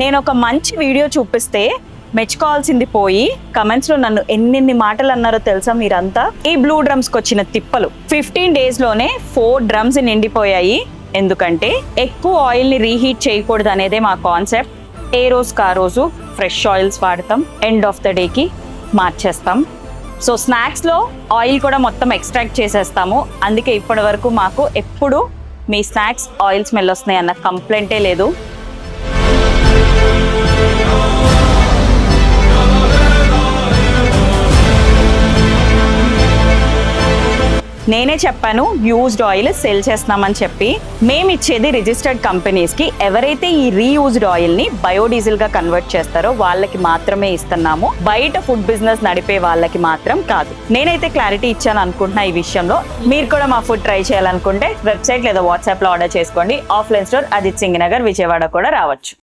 నేను ఒక మంచి వీడియో చూపిస్తే మెచ్చుకోవాల్సింది పోయి కమెంట్స్ లో నన్ను ఎన్నెన్ని మాటలు అన్నారో తెలుసా మీరంతా. ఈ బ్లూ డ్రమ్స్ కి వచ్చిన తిప్పలు 15 days లోనే 4 drums నిండిపోయాయి. ఎందుకంటే ఎక్కువ ఆయిల్ ని రీహీట్ చేయకూడదు అనేదే మా కాన్సెప్ట్. ఏ రోజుకి ఆ రోజు ఫ్రెష్ ఆయిల్స్ వాడతాం, ఎండ్ ఆఫ్ ద డేకి మార్చేస్తాం. సో స్నాక్స్ లో ఆయిల్ కూడా మొత్తం ఎక్స్ట్రాక్ట్ చేసేస్తాము. అందుకే ఇప్పటి వరకు మాకు ఎప్పుడు మీ స్నాక్స్ ఆయిల్ స్మెల్ వస్తున్నాయి అన్న కంప్లైంటే లేదు. నేనే చెప్పాను యూజ్డ్ ఆయిల్ సేల్ చేస్తున్నామని చెప్పి. మేము ఇచ్చేది రిజిస్టర్డ్ కంపెనీస్ కి. ఎవరైతే ఈ రీయూజ్డ్ ఆయిల్ ని బయోడీజిల్ గా కన్వర్ట్ చేస్తారో వాళ్ళకి మాత్రమే ఇస్తున్నాము. బయట ఫుడ్ బిజినెస్ నడిపే వాళ్ళకి మాత్రం కాదు. నేనైతే క్లారిటీ ఇచ్చాను అనుకుంటున్నా ఈ విషయంలో. మీరు కూడా మా ఫుడ్ ట్రై చేయాలనుకుంటే వెబ్సైట్ లేదా వాట్సాప్ లో ఆర్డర్ చేసుకోండి. ఆఫ్లైన్ స్టోర్ అజిత్ సింగ్ నగర్ విజయవాడ కూడా రావచ్చు.